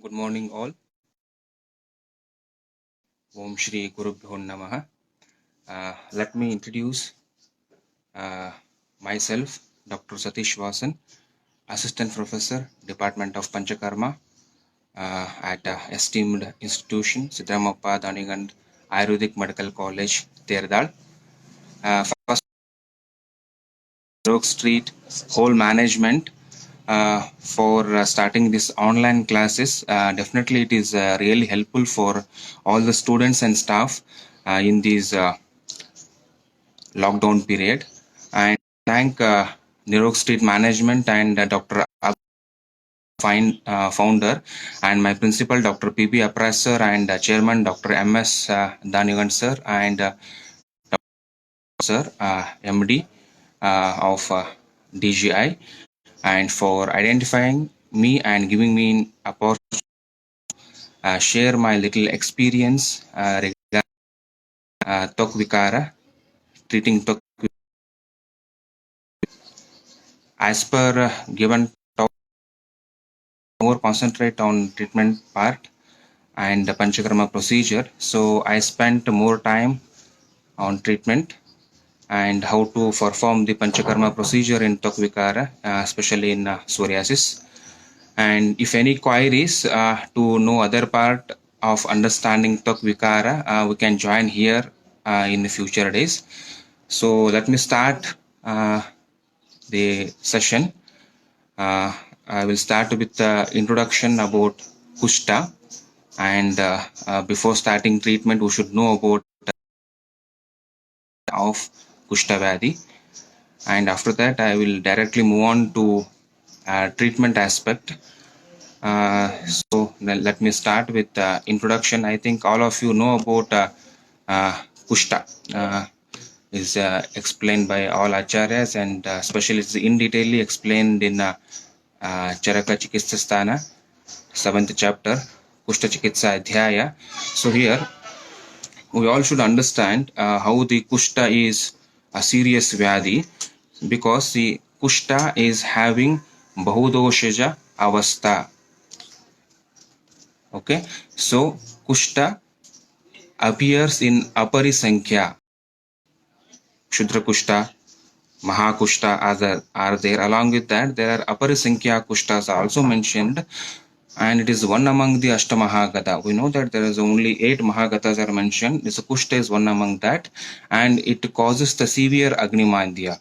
Good morning, all. Om Shri Gurubhyo Namaha. Let me introduce uh, myself, Dr. Satish Vasan, Assistant Professor, Department of Panchakarma at esteemed institution, Sidramappa Danigand Ayurvedic Medical College, Terdal. First, Oak Street, whole management for starting this online classes. Definitely, it is really helpful for all the students and staff in these lockdown period. And thank Nirok Street Management and Dr. Founder and my principal Dr. P.B. Apras sir and Chairman Dr. M.S. Danigan sir and sir MD of DGI and for identifying me and giving me an opportunity share my little experience regarding Tok Vikara, treating Tok. As per given talk, more concentrate on treatment part and the Panchakarma procedure. So I spent more time on treatment and how to perform the Panchakarma procedure in Tok Vikara, especially in psoriasis. And if any queries to know other part of understanding Tok Vikara, we can join here in the future days. So let me start the session. I will start with the introduction about Kushta. And before starting treatment, we should know about of Kushta and after that I will directly move on to treatment aspect. So let me start with introduction. I think all of you know about Kushta is explained by all acharyas and specialists in detail explained in Charaka Chikitsasthana 7th chapter Kushta Chikitsa Adhyaya. So here we all should understand how the Kushta is a serious Vyadhi because the Kushta is having Bahudoshaja Avastha. Okay, so Kushta appears in Aparisankhya. Shudra Kushta, Mahakushta are there. Along with that, there are Aparisankhya Kushtas also mentioned, and it is one among the Ashtamahagata. We know that there is only 8 Mahagatas are mentioned. This Kushta is one among that, and it causes the severe Agnimandya.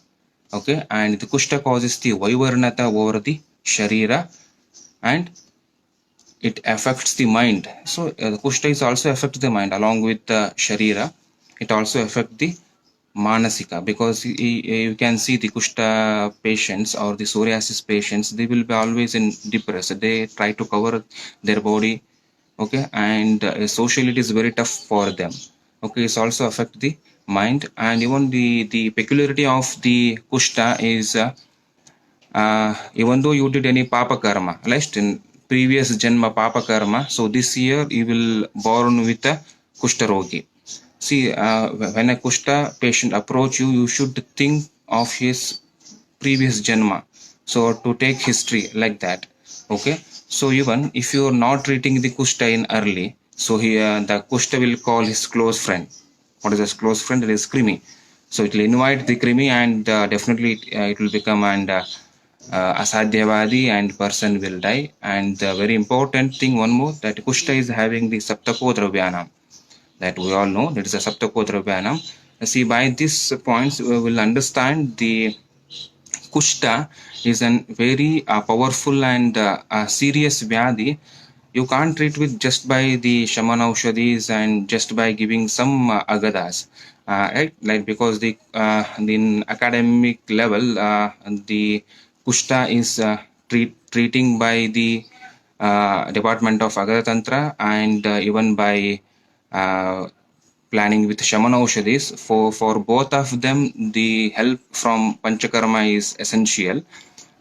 Okay, and the Kushta causes the Vaivarnata over the Sharira, and it affects the mind. So the Kushta is also affects the mind along with the Sharira. It also affects the Manasika because you can see the Kushta patients or the psoriasis patients, they will be always in depressed. They try to cover their body, okay, and socially it is very tough for them. Okay, it's also affect the mind, and even the peculiarity of the Kushta is even though you did any papa karma, like in previous janma papa karma, so this year you will born with a kushta rogi. See, when a kushta patient approach you, you should think of his previous janma, so to take history like that. Okay, so even if you are not treating the kushta in early, so here the kushta will call his close friend. What is his close friend? It is krimi. So it will invite the krimi, and definitely it will become and asadhyavadi and person will die. And the very important thing, one more, that Kushta is having the Saptako Dravyanam. That we all know, that is a Saptako Dravyanam. See, by these points, we will understand the Kushta is a very powerful and serious Vyadhi. You can't treat with just by the Shamana Aushadis and just by giving some Agadas. Right? Like because the in academic level, the Kushta is treating by the Department of Agada Tantra and even by uh, planning with Shamana Aushadis. For both of them, the help from Panchakarma is essential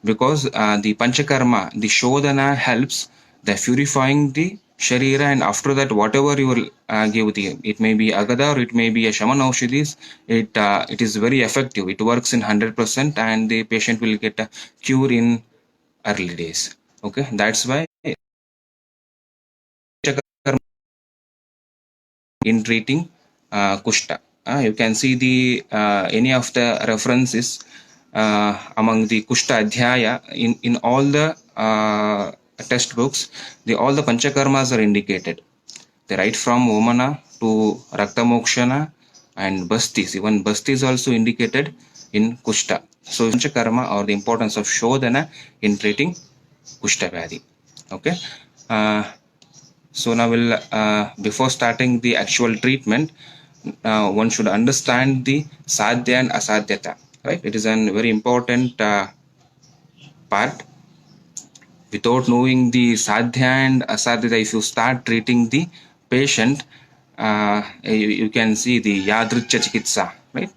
because the Panchakarma, the Shodhana helps the purifying the Sharira, and after that, whatever you will give the, it may be Agada or it may be a Shamana Aushadis, it is very effective. It works in 100% and the patient will get a cure in early days. Okay, that's why in treating kushta. You can see the any of the references among the kushta adhyaya in all the test books. All the panchakarmas are indicated. They write from Omana to Raktamokshana and Bastis. Even Basti is also indicated in Kushta. So Panchakarma, or the importance of Shodhana in treating Kushta Vyadhi. Okay. So now before starting the actual treatment, one should understand the sadhya and asadhyata. Right. It is a very important part. Without knowing the sadhya and asadhyata, if you start treating the patient, you can see the yadricha chikitsa, right?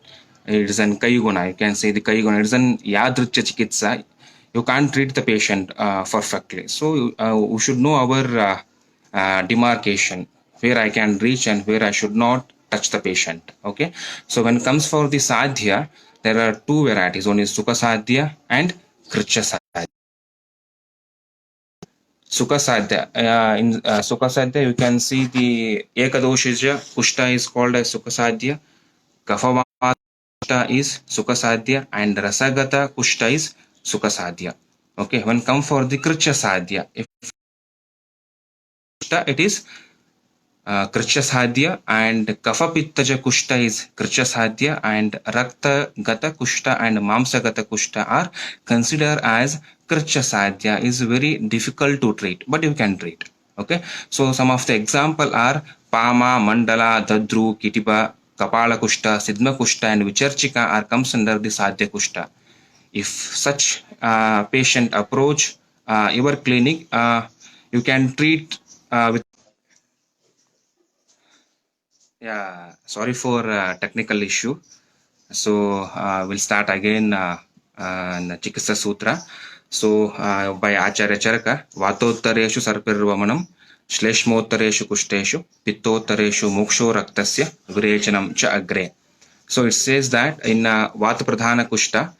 It is an kaiguna. You can say the kaiguna. It is an yadricha chikitsa. You can't treat the patient perfectly. So we should know our demarcation, where I can reach and where I should not touch the patient. Okay. So when it comes for the sadhya, there are two varieties. One is sukha sadhya and kricha sadhya. Sukha Sadhya. In Sukha Sadhya, you can see the Ekadoshija Kushta is called as Sukha Sadhya, Kafavata Kushta is Sukha Sadhya, and Rasagata Kushta is Sukha Sadhya. Okay, when come for the Kricha Sadhya, if Kushta, it is Kricha Sadhya, and Kafapittaja Kushta is Kricha Sadhya, and Rakta Gata Kushta and Mamsa Gata Kushta are considered as Kricha Sadhya. Is very difficult to treat, but you can treat. Okay, so some of the example are Pama, Mandala, Dadru, Kitipa, Kapala Kushta, Sidma Kushta, and Vicharchika are comes under the Sadhya Kushta. If such patient approach your clinic, you can treat with. Yeah, sorry for technical issue. So we'll start again in Chikitsa Sutra. So by Acharya Charaka, Vatottareshu Sarpirvamanam, Shleshmottareshu Kushteshu, Pittottareshu Moksho Raktasya, Virechanam Cha Agre. So it says that in Vata Pradhana Kushta,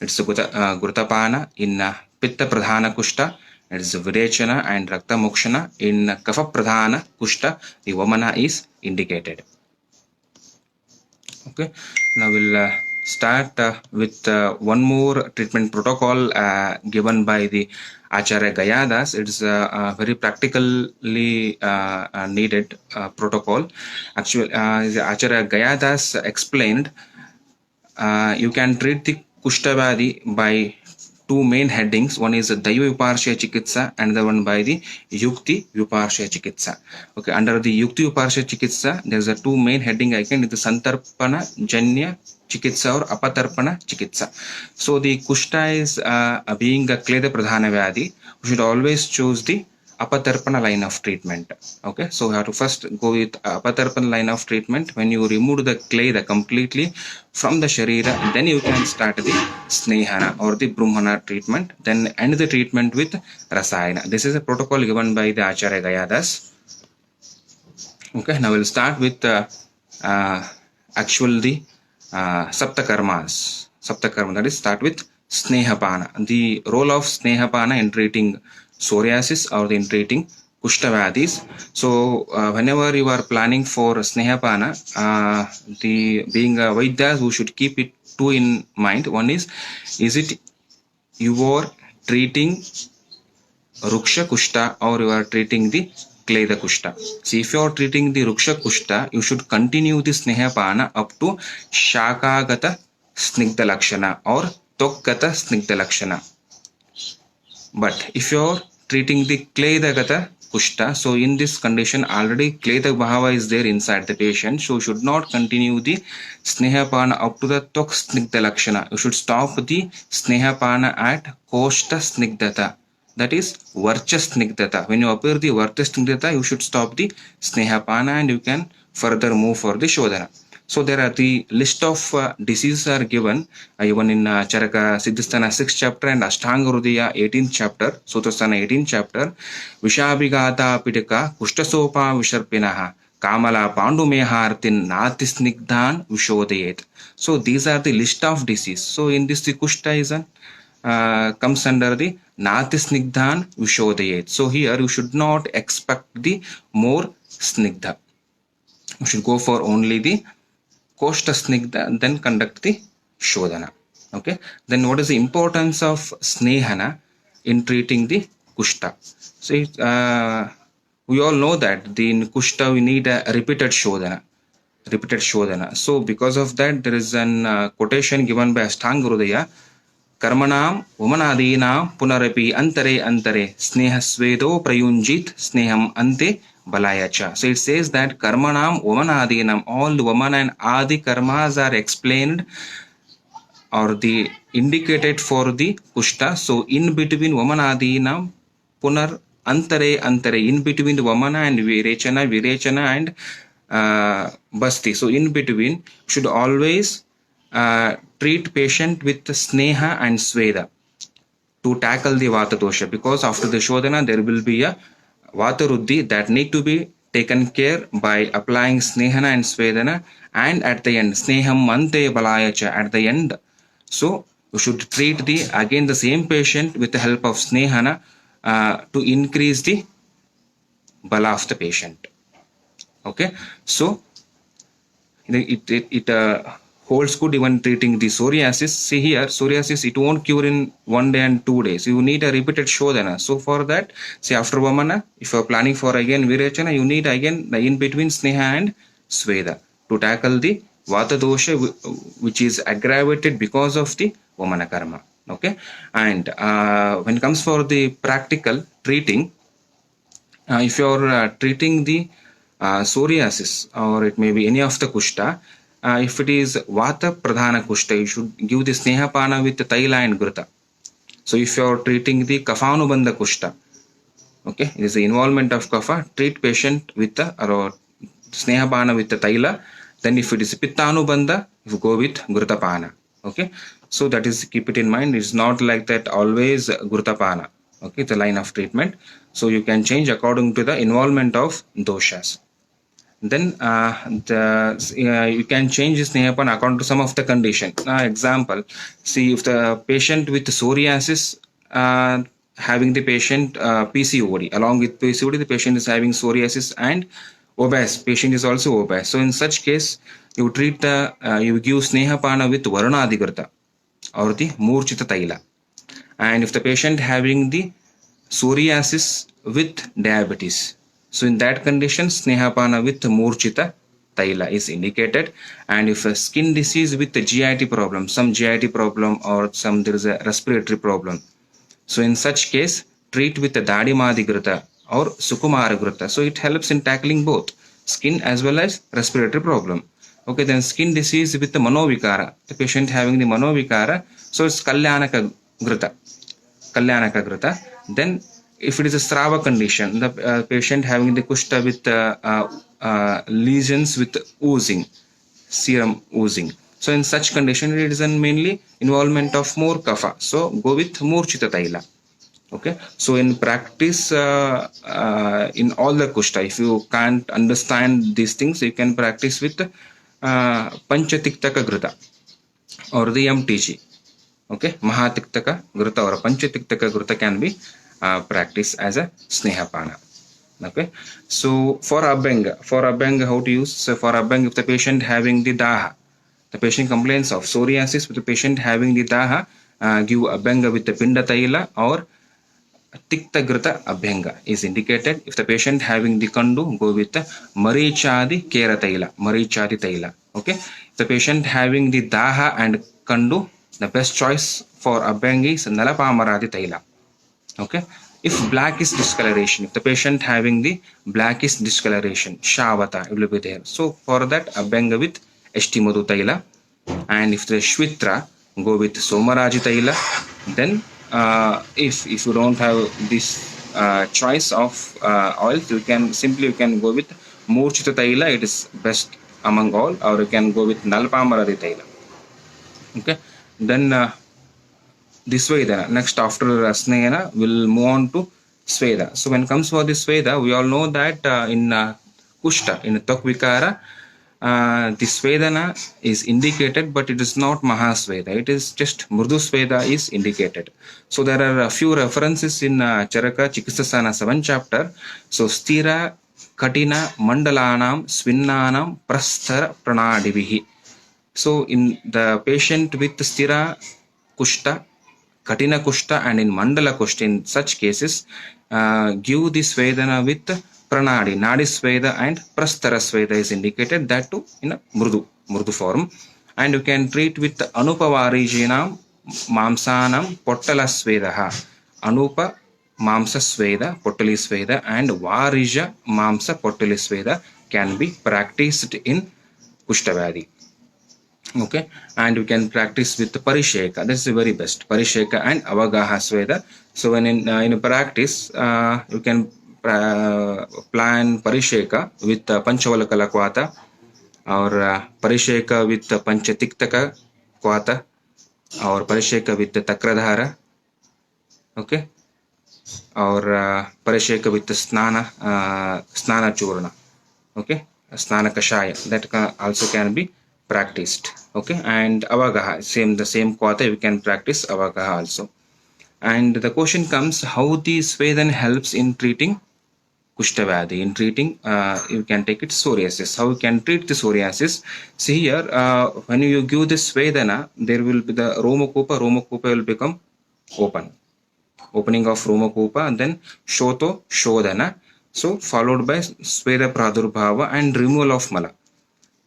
it's Gurtapana, in Pitta Pradhana Kushta, it's Virechana and Rakta Mokshana. In Kapha Pradhana Kushta, the Vamana is indicated. Okay, now we'll start with one more treatment protocol given by the Acharya Gayadas. It's a very practically needed protocol. Actually, Acharya Gayadas explained you can treat the Kushtabadi by two main headings. One is Daiva Viparshaya Chikitsa and the one by the Yukti Viparshaya Chikitsa. Okay, under the Yukti Viparshaya Chikitsa, there's a two main heading icon. It is Santarpana Janya Chikitsa or Apatarpana Chikitsa. So the Kushta is being a Kleda Pradhana Vyadi. We should always choose the Apatarpana line of treatment. Okay, so we have to first go with Apatarpana line of treatment. When you remove the kleda completely from the Sharira, then you can start the Snehana or the Brahmana treatment, then end the treatment with Rasayana. This is a protocol given by the Acharya Gayadas. Okay, now we'll start with actually Saptakarmas. Saptakarma, that is start with Snehapana. The role of Snehapana in treating psoriasis or in treating Kushtavadis. So whenever you are planning for Snehapana, the being a Vaidya, who should keep it two in mind. One is it you are treating Ruksha Kushta or you are treating the Kleda Kushta. See, if you are treating the Ruksha Kushta, you should continue the Snehapana up to Shakagata Snigdha Lakshana or Tokkata Snigdha Lakshana. But if you are treating the Kledagata Kushta, so in this condition already Kleda Bhava is there inside the patient, so you should not continue the Snehapana up to the Tok Snigdha Lakshana. You should stop the Snehapana at Koshta Snigdhata. That is Varcha Snigdhata. When you appear the Varcha Snigdhata, you should stop the Snehapana and you can further move for the Shodhana. So there are the list of diseases are given even in Charaka Siddhasthana 6th chapter and Ashtanga Hridaya 18th chapter, Sutrasthana 18th chapter, Vishabhigata Pitaka Kushtasopa Visharpinaha Kamala Pandumehartin Nati Snigdhan Vishodayet. So these are the list of disease. So in this the Kushta is an comes under the Nati Snigdhan Vishodayet. So here you should not expect the more Snigdha. We should go for only the Koshta Snigdha, then conduct the Shodhana. Okay. Then what is the importance of Snehana in treating the Kushta? So we all know that in Kushta we need a repeated Shodhana. So because of that, there is an quotation given by Ashtanga Hridaya. Karmanam Umanadinam Punarapi Antare Antare Sneha Svedo Prayunjit Sneham Ante Balayacha. So it says that Karmanam Umanadinam, all the woman and Adi karmas are explained or the indicated for the Kushta. So in between Vamanadinam Punar Antare Antare, in between the Vamana and Virechana and Basti. So in between should always treat patient with Sneha and Sweda to tackle the Vata dosha, because after the Shodhana there will be a Vata Ruddhi that need to be taken care by applying Snehana and Svedana, and at the end Sneham Ante Balayacha at the end. So you should treat again the same patient with the help of Snehana to increase the bala of the patient. Okay, so it holds good even treating the psoriasis. See here, psoriasis, it won't cure in 1 day and 2 days. You need a repeated Shodhana. So for that, say after Vamana, if you are planning for again Virechana, you need again the in between Sneha and Sweda to tackle the Vata dosha which is aggravated because of the Vamana karma. Okay, and when it comes for the practical treating, if you are treating the psoriasis, or it may be any of the kushta, if it is vata pradhana kushta, you should give the snehapana with taila and gruta. So if you are treating the kafanubandha kushta, okay, it is the involvement of kapha, treat patient with the or snehapana with the taila. Then if it is pittanubandha, you go with grutapana. Okay, so that is, keep it in mind. It's not like that always grutapana. Okay, the line of treatment. So you can change according to the involvement of doshas. Then you can change this Snehapana according to some of the condition. Example, see if the patient with psoriasis having the patient PCOD, along with PCOD the patient is having psoriasis and obese, patient is also obese. So in such case, you treat you give Snehapana with Varunadigrta or the Murchita Taila. And if the patient having the psoriasis with diabetes, so in that condition, Snehapana with Murchita Taila is indicated. And if a skin disease with the GIT problem, some GIT problem or some there is a respiratory problem, so in such case, treat with the Dadimadi Grita or Sukumara Grita. So it helps in tackling both skin as well as respiratory problem. Okay, then skin disease with the Manovikara, the patient having the Manovikara, so it's Kalyanaka Grita. Then if it is a Strava condition, the patient having the kushta with lesions with oozing, serum oozing. So in such condition, it is mainly involvement of more kapha. So go with Murchita Taila. Okay. So in practice, in all the kushta, if you can't understand these things, you can practice with Panchatiktaka Grita or the MTG. Okay, Mahatiktaka Gruta or Panchatiktaka Gruta can be practiced as a Snehapana. Okay, so for Abhyanga, how to use? So for Abhyanga, if the patient having the Daha, the patient complains of psoriasis, with the patient having the Daha, give Abhyanga with the Pinda Taila or Tikta Gruta Abhyanga is indicated. If the patient having the Kandu, go with the Marichadi Kera Taila. Okay, if the patient having the Daha and Kandu, the best choice for Abhyanga is Nalapamaradi Taila. Okay. If black is discoloration, if the patient having the black is discoloration, Shavata, it will be there. So for that, Abhyanga with Eshtimadu Taila. And if the Shvitra, go with Somaraji Taila. Then if you don't have this choice of oils, you can go with Murchita Taila. It is best among all, or you can go with Nalpamaradi Taila. Okay. Then this Sveda, next after Snehana, we'll move on to Sveda. So when it comes for the Sveda, we all know that in Kushta, in Tokvikara, the Svedana is indicated, but it is not Mahasveda. It is just Murdu Sveda is indicated. So there are a few references in Charaka Chikisasana 7th chapter. So Stira katina mandalanam svinnanam prasthara pranadivihi. So in the patient with stira kushta, katina kushta and in mandala kushta, in such cases give the svedana with pranadi, nadi sveda and prastara sveda is indicated, that too in a mrudu form. And you can treat with anupavarijinam mamsanam pottala svedaha. Anupa mamsa sveda pottali sveda and varija mamsa pottali sveda can be practiced in kushtavyadi. Okay, and you can practice with parisheka. That's the very best, parisheka and avagaha sveda. So when in practice you can plan parisheka with panchavalakala kwata, or parisheka with panchatiktaka kwata, or parisheka with takradhara. Okay, or parisheka with snana churna. Okay, snana kashaya, that also can be practiced. Okay, and avagaha, the same kwata we can practice avagaha also. And the question comes, how the Svedan helps in treating kushtavyadi, in treating you can take it psoriasis. How you can treat the psoriasis? See here, when you give this Svedana, there will be the romakupa will become opening of romakupa, and then shoto shodana, so followed by sveda pradurbhava and removal of mala.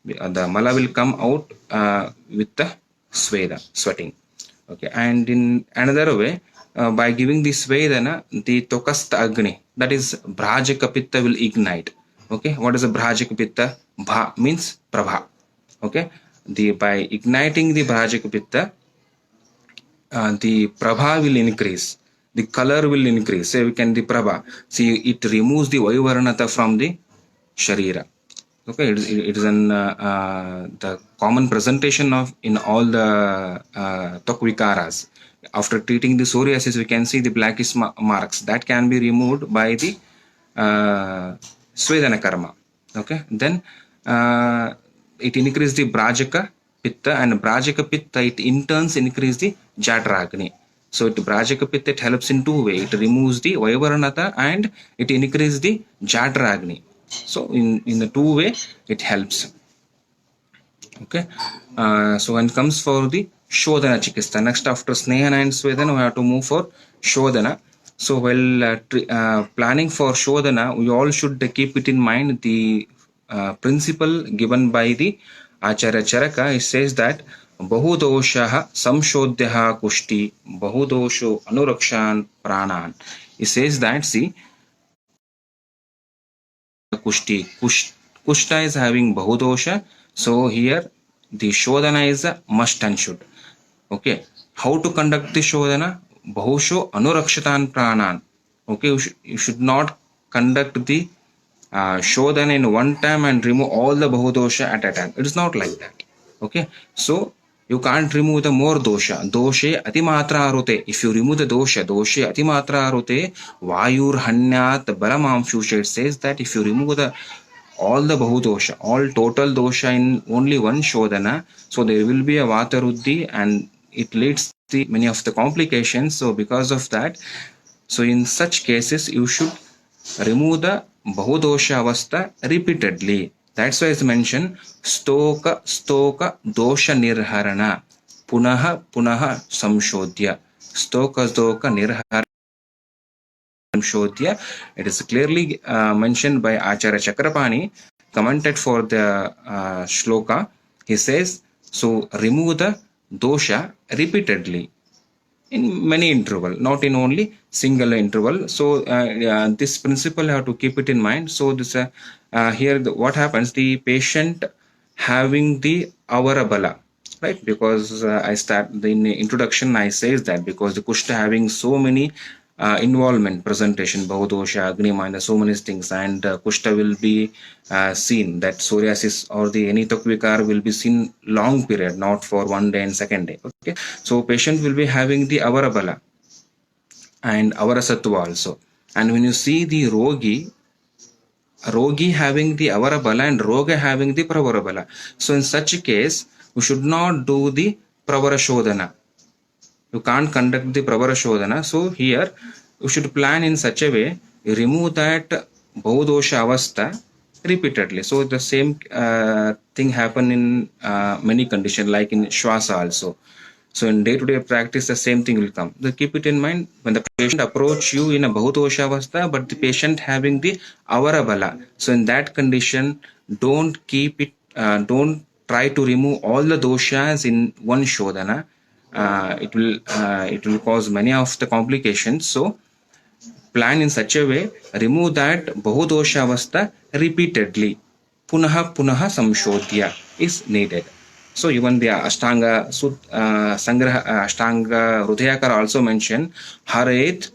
The mala will come out with the sveda, sweating. Okay, and in another way, by giving the svedana, the tokasta agni, that is bhrajaka pitta, will ignite. Okay, what is a bhrajaka pitta? Bha means prabha. Okay, by igniting the bhrajaka pitta, the prabha will increase, the color will increase. So we can the prabha, see, it removes the vaivarnata from the sharira. Okay, it is an the common presentation of in all the Tokvikaras. After treating the psoriasis, we can see the blackish marks that can be removed by the Svedana karma. Okay, then it increases the Brajaka pitta, and Brajaka pitta, it in turns increases the Jatragni. So Brajaka pitta, it helps in two ways. It removes the Vaivaranata and it increases the Jatragni. So in the two way it helps. Okay, so when it comes for the shodhana chikitsa, next after snehana and svedana, we have to move for shodhana. So while planning for shodhana, we all should keep it in mind the principle given by the Acharya Charaka. It says that bahudoshaha samshodhyaha kushti bahudosho anurakshan pranan. It says that, see, kushta is having bahudosha, so here the shodhana is a must and should. Okay, how to conduct the shodhana? Bahusho anurakshatan pranan. Okay, you should not conduct the shodhana in one time and remove all the bahudosha at a time. It is not like that. Okay, so you can't remove the more dosha. Doshe atimatra arute. If you remove the doshe atimatra arute, vayur hanyat balamamshusha. It says that if you remove all the bahudosha, all total dosha in only one shodhana, so there will be a vataruddhi and it leads to many of the complications. So because of that, so in such cases you should remove the bahudosha avastha repeatedly. That's why it's mentioned stoka dosha nirharana punaha samshodhya. Stoka nirharana samshodhya. It is clearly mentioned by Acharya Chakrapani, commented for the shloka. He says, so remove the dosha repeatedly in many interval, not in only single interval. So this principle have to keep it in mind. So this here what happens, the patient having the avarabala, right? Because I start in the introduction, I says that because the kushta having so many involvement, presentation, bahudosha, agnima, and so many things, and kushta will be seen, that psoriasis or the any tokvikar will be seen long period, not for one day and second day. Okay, so patient will be having the avarabala and avarasatva also. And when you see the rogi having the avarabala and roga having the pravarabala, so in such a case we should not do the pravarashodhana. You can't conduct the pravara shodhana. So here you should plan in such a way, you remove that bahudosha avastha repeatedly. So the same thing happen in many conditions, like in shwasa also. So in day-to-day practice, the same thing will come. So keep it in mind when the patient approach you in a bahudosha avastha, but the patient having the avara bala. So in that condition, don't keep it. Don't try to remove all the doshas in one shodhana. It will cause many of the complications. So plan in such a way, remove that bahudosha avastha repeatedly. Punaha punaha samshodhya is needed. So even the Ashtanga Sangraha Ashtanga Hridayakara also mentioned Haret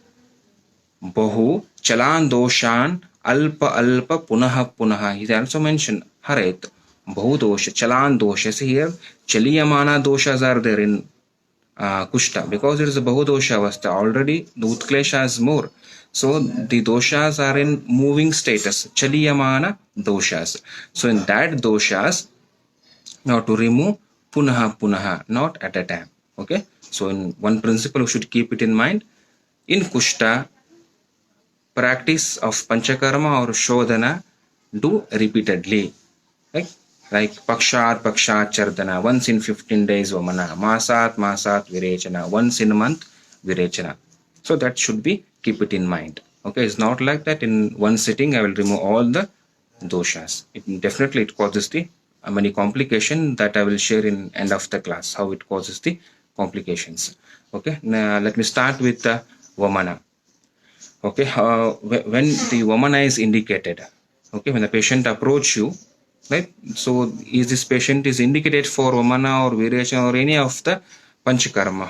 Bahu Chalan Doshan Alpa Alpa Punaha Punaha. He also mentioned Haret Bahu Dosha Chalan Dosha. See here, Chaliyamana doshas are there in Kushta, because it is a Bahudosha avastha. Already the Utklesha is more. So the doshas are in moving status, Chaliyamana doshas. So in that doshas, now to remove punaha punaha, not at a time. Okay. So in one principle, we should keep it in mind. In Kushta, practice of Panchakarma or Shodhana do repeatedly. Like Pakshat Chardana, once in 15 days Vamana, Masat Virechana, once in a month Virechana. So that should be, keep it in mind. Okay, it's not like that in one sitting I will remove all the doshas. It causes the many complication that I will share in end of the class, how it causes the complications. Okay, now let me start with the Vamana. Okay, when the Vamana is indicated, okay, when the patient approach you, right? So is this patient is indicated for Vamana or Virechana or any of the Panchakarma?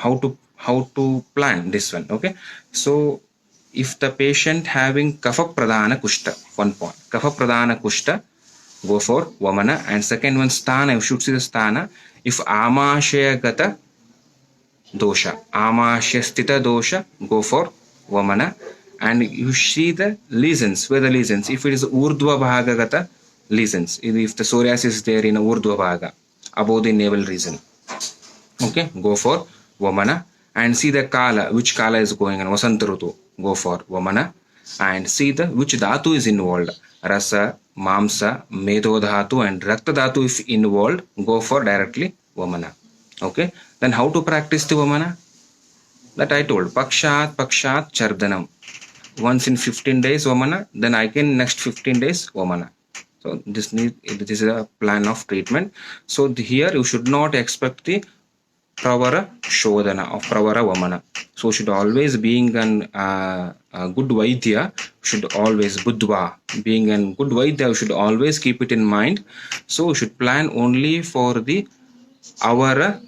How to plan this one? Okay, so if the patient having Kapha Pradhana Kushta, one point, Kapha Pradhana Kushta, go for Vamana. And second one, Sthana, you should see the Sthana. If Amashaya Gata dosha, Amashya Sthita dosha, go for Vamana. And you see the lesions, where the lesions, if it is Urdhva Bhaga Gata lesions, if the psoriasis is there in Urdhva Bhaga, above the navel region, okay, go for Vamana. And see the Kala, which Kala is going on, Vasanta Rutu, go for Vamana. And see the which Dhatu is involved, Rasa, Mamsa, Medho Dhatu and Rakta Dhatu if involved, go for directly Vamana. Okay, then how to practice the Vamana? That I told, Pakshat Chardanam, once in 15 days Vamana, then again next 15 days Vamana. So this is a plan of treatment. So here you should not expect the Pravara Shodhana or Pravara Vamana. So should always, being a good Vaidya, should always Buddhva, being a good Vaidya, you should always keep it in mind. So you should plan only for the Avara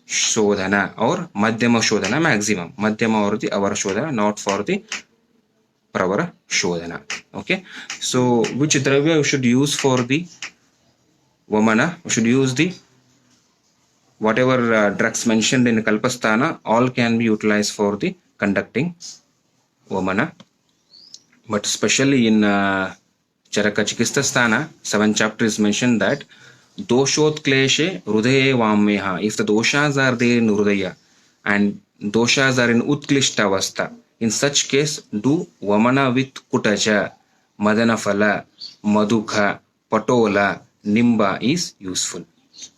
Shodhana or Madhyama Shodhana, maximum Madhyama or the Avara Shodhana, not for the Pravara Shodhana. Okay, so which Dravya you should use for the Vamana? You should use the whatever drugs mentioned in Kalpasthana, all can be utilized for the conducting Vamana. But especially in Charaka Chikistasthana, 7th chapter is mentioned that Doshot Kleshe Hrudaye Vammeha. If the doshas are there in Hrudaya and doshas are in Utklishta Avastha, in such case do Vamana with Kutaja, Madanafala, Madukha, Patola, Nimba is useful.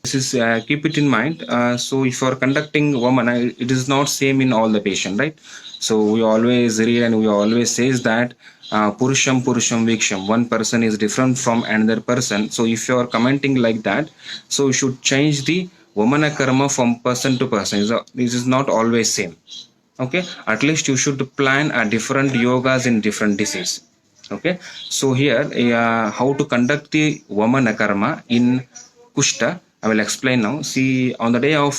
This is keep it in mind. So if you are conducting Vamana, it is not same in all the patient, right? So we always read and we always says that Purusham Viksham, one person is different from another person. So if you are commenting like that, so you should change the Vamana karma from person to person. This is not always same. Okay, at least you should plan a different yogas in different disease. Okay, so here how to conduct the Vamana karma in Kushta, I will explain now. See, on the day of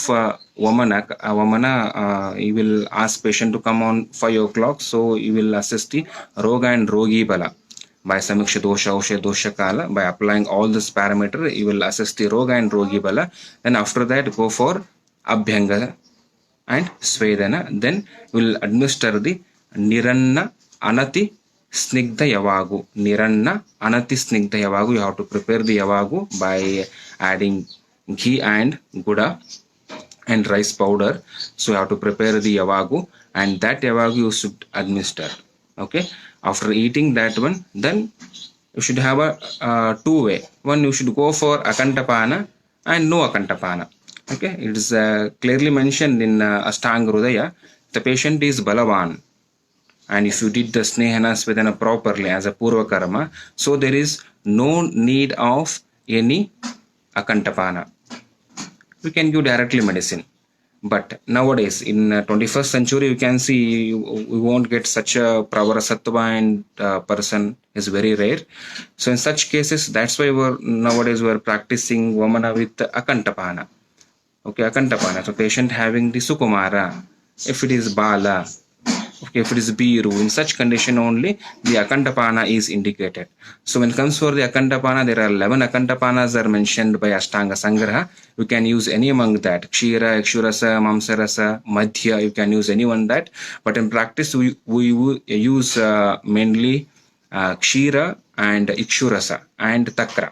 Vamana, you will ask patient to come on 5 o'clock. So you will assess the Roga and Rogi Bala by Samiksha Dosha, Osha Dosha Kala. By applying all this parameter, you will assess the Roga and Rogi Bala. Then after that, go for Abhyanga and Svedana. Then we will administer the Niranna Anati Snigdha Yavagu. Niranna Anati Snigdha Yavagu. You have to prepare the Yavagu by adding ghee and guda and rice powder. So you have to prepare the Yavagu, and that Yavagu you should administer. Okay, After eating that one, then you should have a two way. One, you should go for Akantapana and no Akantapana. Okay, it is clearly mentioned in Ashtanga Hridaya. The patient is Balavan, and if you did the Snehana Svedana properly as a Purva Karma, so there is no need of any Akantapana. We can give directly medicine. But nowadays, in 21st century, you can see we won't get such a Pravara Sattva and person is very rare. So in such cases, that's why nowadays we're practicing Vamana with Akantapana. Okay, Akantapana. So patient having the Sukumara. If it is Bala, okay, if it is Biru, in such condition only the Akantapana is indicated. So when it comes for the Akantapana, there are 11 Akantapanas are mentioned by Ashtanga Sangraha. You can use any among that. Kshira, Ikshurasa, Mamsarasa, Madhya, you can use any one that. But in practice, we use mainly Kshira and Ikshurasa and Takra.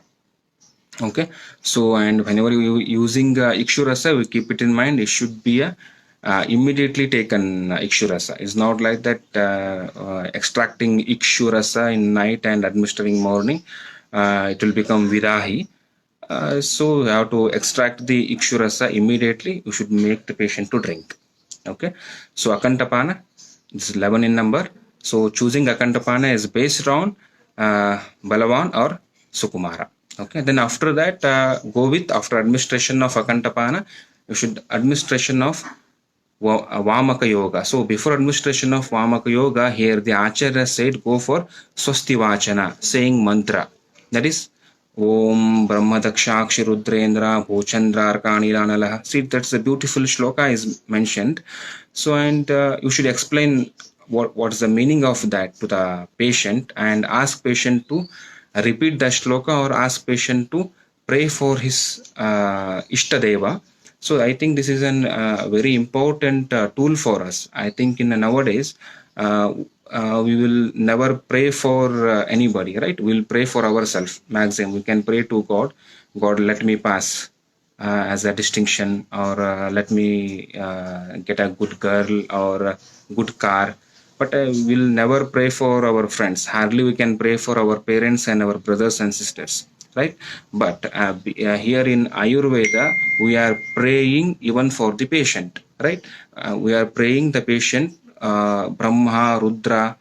Okay, so and whenever you using Ikshurasa, we keep it in mind, it should be a immediately taken Ikshurasa. It's not like that extracting Ikshurasa in night and administering morning, it will become Virahi. So you have to extract the Ikshurasa immediately. You should make the patient to drink. Okay, so Akantapana, this is 11 in number. So choosing Akantapana is based on Balavan or Sukumara. Okay, then after that, go with after administration of Akantapana, you should administration of Vamaka Yoga. So before administration of Vamaka Yoga, here the Acharya said go for Swasti Vachana, saying mantra. That is Om Brahma Dakshakshi Rudrendra Bhochandra Arkani Ranalaha. See, that's a beautiful shloka is mentioned. So and you should explain what is the meaning of that to the patient and ask patient to repeat the shloka or ask patient to pray for his Ishtadeva. So I think this is a very important tool for us. I think in nowadays we will never pray for anybody, right? We'll pray for ourselves maximum. We can pray to God. God, let me pass as a distinction, or let me get a good girl or a good car. But we'll never pray for our friends. Hardly we can pray for our parents and our brothers and sisters, right? But here in Ayurveda, we are praying even for the patient, right? We are praying the patient, Brahma, Rudra,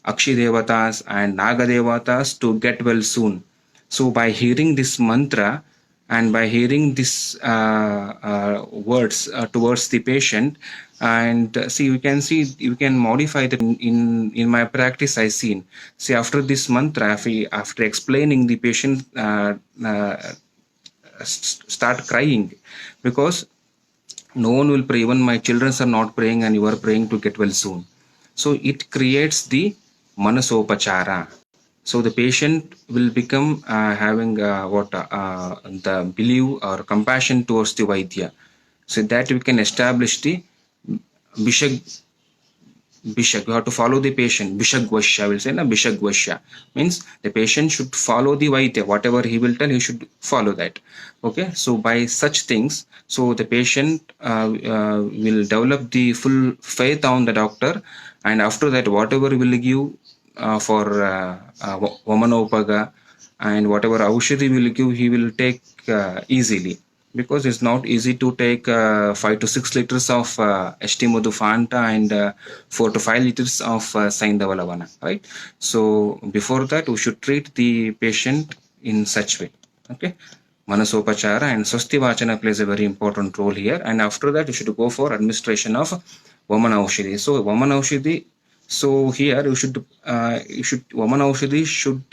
Akshi Devatas and Naga Devatas to get well soon. So by hearing this mantra and by hearing these words towards the patient, and see, you can modify that in my practice. I seen, see, after this mantra, after explaining, the patient start crying, because no one will pray. Even my children are not praying, and you are praying to get well soon. So it creates the manasopachara. So the patient will become having the belief or compassion towards the Vaidya. So that we can establish the Bishag. You have to follow the patient. Bishagvasya, I will say, na Bishagvasya means the patient should follow the Vaidya. Whatever he will tell, he should follow that. Okay, so by such things, so the patient will develop the full faith on the doctor, and after that, whatever will give for Vamanopaga and whatever Aushadhi will give, he will take easily, because it's not easy to take 5 to 6 liters of HT Madhu Fanta and 4 to 5 liters of Saindava Lavana, right? So before that, we should treat the patient in such way. Okay, Manasopachara and Swasti Vachana plays a very important role here. And after that, you should go for administration of Vamana Aushadhi. So Vamana Aushadhi, so here you should Vamana Aushadhi should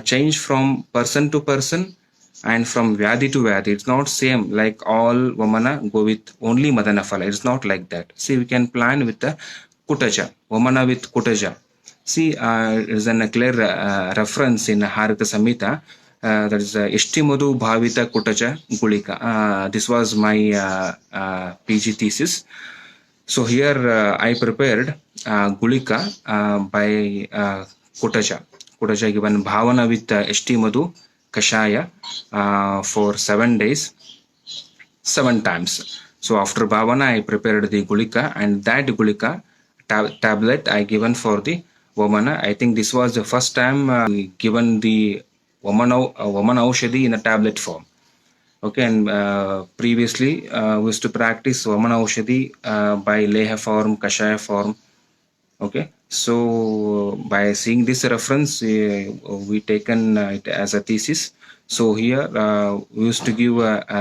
change from person to person and from Vyadhi to Vyadhi. It's not same like all Vamana go with only Madanaphala. It's not like that. See, we can plan with the Kutaja, Vamana with Kutaja. See, there's a clear reference in Harita Samhita. That is Ishti Madhu Bhavita Kutaja Gulika. This was my PG thesis. So here I prepared Gulika by Kutaja. Kutaja given Bhavana with HT Madhu Kashaya for 7 days, 7 times. So after Bhavana, I prepared the Gulika, and that Gulika tablet I given for the Vamana. I think this was the first time given the Vamana Aushadhi in a tablet form. Okay, and previously we used to practice Vamana Aushadhi by Leha form, Kashaya form. Okay, so by seeing this reference, we taken it as a thesis. So here we used to give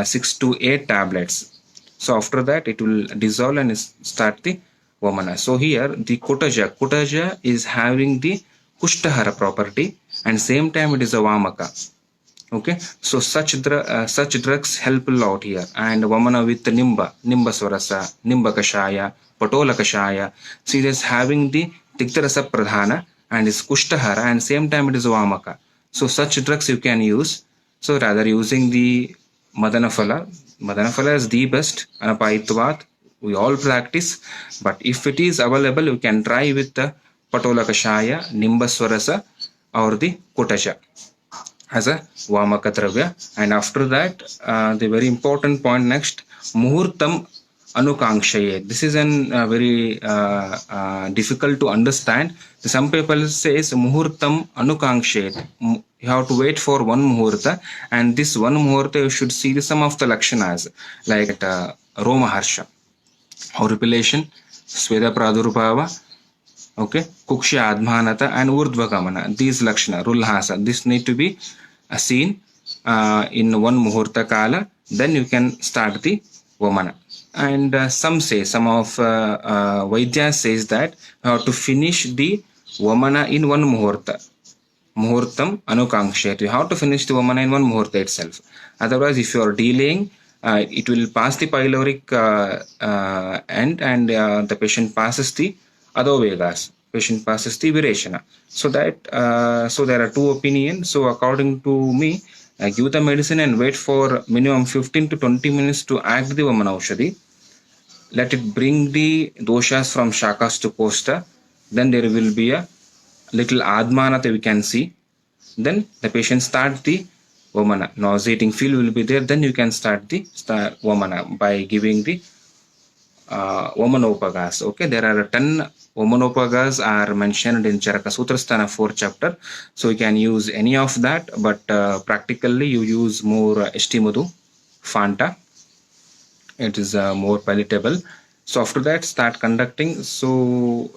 6 to 8 tablets. So after that, it will dissolve and start the Vamana. So here the Kutaja is having the Kushtahara property, and same time it is a Vamaka. Okay, so such drugs help a lot here. And Vamana with the Nimba Swarasa, Nimba Kashaya, Patola Kashaya. See, it is having the Tiktarasa Pradhana and is Kushtahara, and same time it is Vamaka. So such drugs you can use. So rather using the Madanaphala is the best, Anapaitvat, we all practice. But if it is available, you can try with the Patola Kashaya, Nimba Swarasa, or the Kutaja as a Vamaka Dravya. And after that, the very important point next, Muhurtam Anukankshaye. This is an very difficult to understand. Some people says Muhurtam Anukankshaye. You have to wait for one Muhurta, and this one Muhurta you should see some of the Lakshanas like Roma Harsha, horripilation, Sweda Pradurupava, okay, Kuksha Admanata, and Urdvagamana. These Lakshana, Rulhasa, this need to be seen in one Muhurta Kala, then you can start the Vamana. And some of Vaidya says that you have to finish the Vamana in one Muhurta. Muhurtam Anukankshet. You have to finish the Vamana in one Muhurta itself. Otherwise, if you are delaying, it will pass the pyloric end, and the patient passes the Adovegas. Patient passes the Vireshana. So that so there are two opinions. So according to me, give the medicine and wait for minimum 15 to 20 minutes to act the Vamana Aushadhi. Let it bring the doshas from Shakas to Kosta. Then there will be a little Admana that we can see. Then the patient start the Vamana. Nauseating feel will be there. Then you can start the Vamana by giving the Vamanopagas. Okay, there are 10 Vamanopagas are mentioned in Charaka Sutrasthana 4th chapter. So you can use any of that, but practically you use more Estimudu, Fanta. It is more palatable. So after that, start conducting. So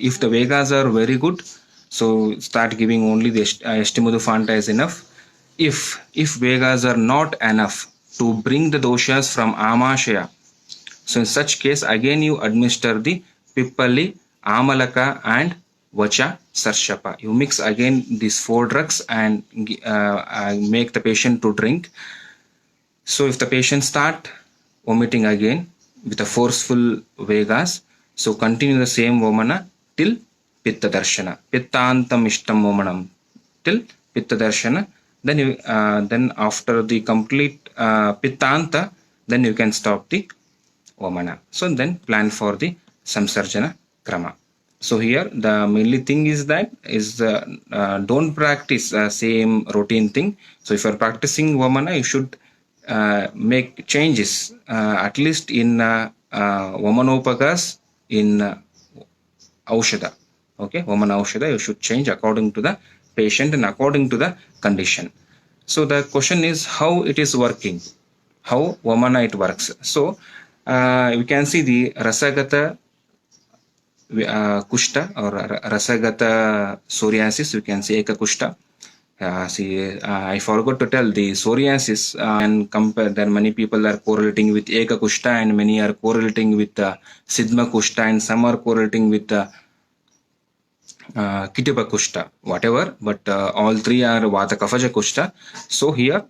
if the Vegas are very good, so start giving only the Estimudu Fanta is enough. If Vegas are not enough to bring the doshas from Amashaya, so in such case, again you administer the Pippali, Amalaka, and Vacha Sarshapa. You mix again these 4 drugs and make the patient to drink. So if the patient start vomiting again with a forceful Vegas, so continue the same Vamana till Pitta Darshana. Pittantam Ishtam Vamanam till Pitta Darshana. Then after the complete Pittanta, then you can stop the Vamana. So then plan for the Samsarjana Krama. So here the mainly thing is that don't practice same routine thing. So if you are practicing Vamana, you should make changes at least in Vamanopagas in Aushada. Okay, Vamana Aushada you should change according to the patient and according to the condition. So the question is how it is working, how Vamana it works. So we can see the Rasagata Kushta or Rasagata psoriasis. You can say Eka Kushta. I forgot to tell the psoriasis and compare. There many people are correlating with Eka Kushta and many are correlating with Sidma Kushta and some are correlating with Kitipa Kushta, whatever. But all three are Vata Kafaja Kushta. So here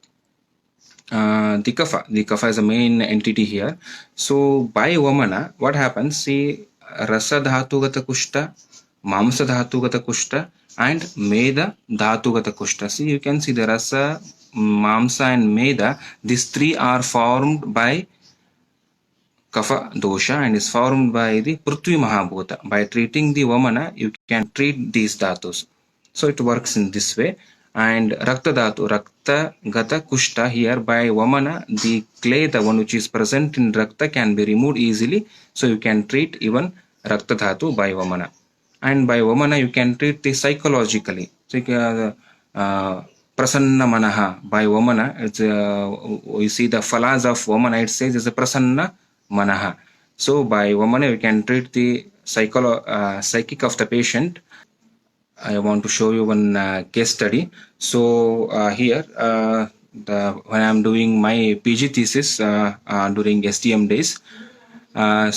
the kapha is the main entity here. So by Vamana, what happens? See, Rasa Dhatugata Kushta, Mamsa Dhatugata Kushta, and Meda Dhatugata Kushta. See, you can see the Rasa, Mamsa, and Meda. These 3 are formed by Kapha dosha and is formed by the Prithvi Mahabhuta. By treating the Vamana, you can treat these dhatus. So it works in this way. And Rakta Dhatu, Rakta Gata Kushta, here by Vamana, the clay, the one which is present in Rakta, can be removed easily. So you can treat even Rakta Dhatu by Vamana. And by Vamana, you can treat the psychologically. So, Prasanna Manaha by Vamana, it's you see the phalas of Vamana, it says it's a Prasanna Manaha. So by Vamana, we can treat the psychic of the patient. I want to show you one case study. So here, when I'm doing my PG thesis during STM days, I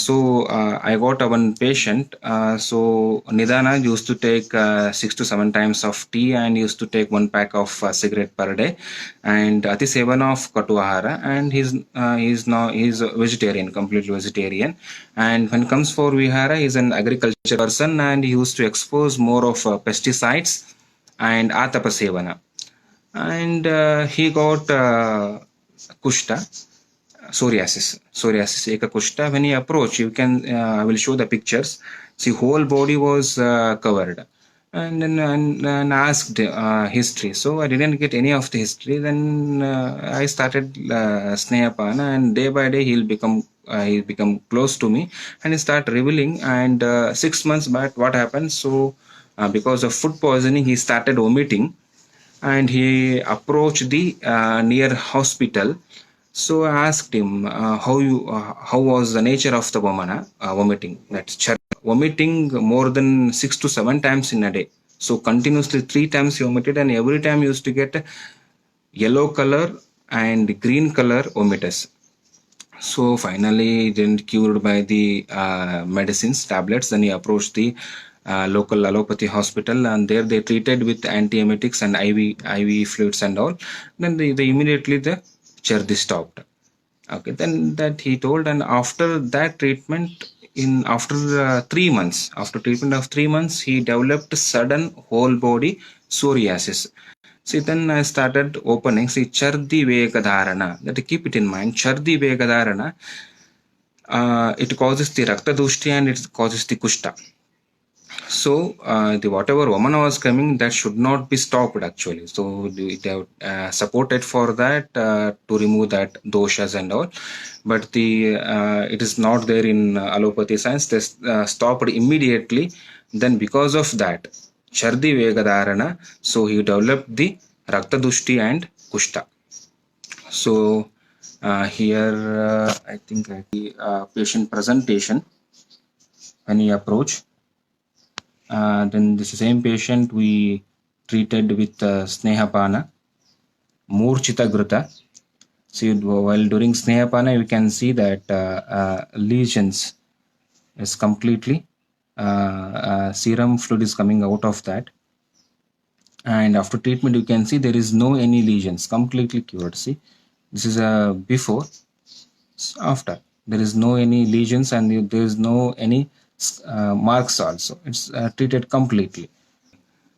got one patient. So Nidana used to take 6 to 7 times of tea and used to take 1 pack of cigarette per day, and Ati Sevana of Katuahara, and he's a vegetarian, completely vegetarian. And when it comes for Vihara, he's an agriculture person, and he used to expose more of pesticides and Atapa Sevana, and he got Kushta, psoriasis eka kushta. When he approached, you can I will show the pictures. See, whole body was covered, and then and asked history. So I didn't get any of the history. Then I started Snehapana, and day by day he'll become close to me, and he start revealing. And 6 months back, what happened? So because of food poisoning, he started vomiting, and he approached the near hospital. So I asked him how was the nature of the vomiting. That's vomiting more than 6 to 7 times in a day. So continuously 3 times he vomited, and every time he used to get yellow color and green color vomitus. So finally, didn't cured by the medicines, tablets. Then he approached the local allopathy hospital, and there they treated with antiemetics and IV fluids and all. Then they immediately the cherry stopped. Okay, then that he told, and after that treatment, in after 3 months, after treatment of 3 months, he developed sudden whole body psoriasis. See, then I started opening. See, Chardi Vegadharana. That keep it in mind. Chardi Vegadharana. It causes the Rakta Dushti and it causes the Kushta. So the whatever woman was coming, that should not be stopped actually. So it have supported for that to remove that doshas and all, but the it is not there in allopathy science. They stopped immediately. Then because of that, Chardi Vegadharana, so he developed the Rakta Dushti and Kushta. So here I think the patient presentation when he approach. Then this same patient we treated with Snehapana, Murchita Gruta. See, while during Snehapana, you can see that lesions is completely serum fluid is coming out of that. And after treatment, you can see there is no any lesions, completely cured. See, this is before, after. There is no any lesions, and there is no any marks also. It's treated completely.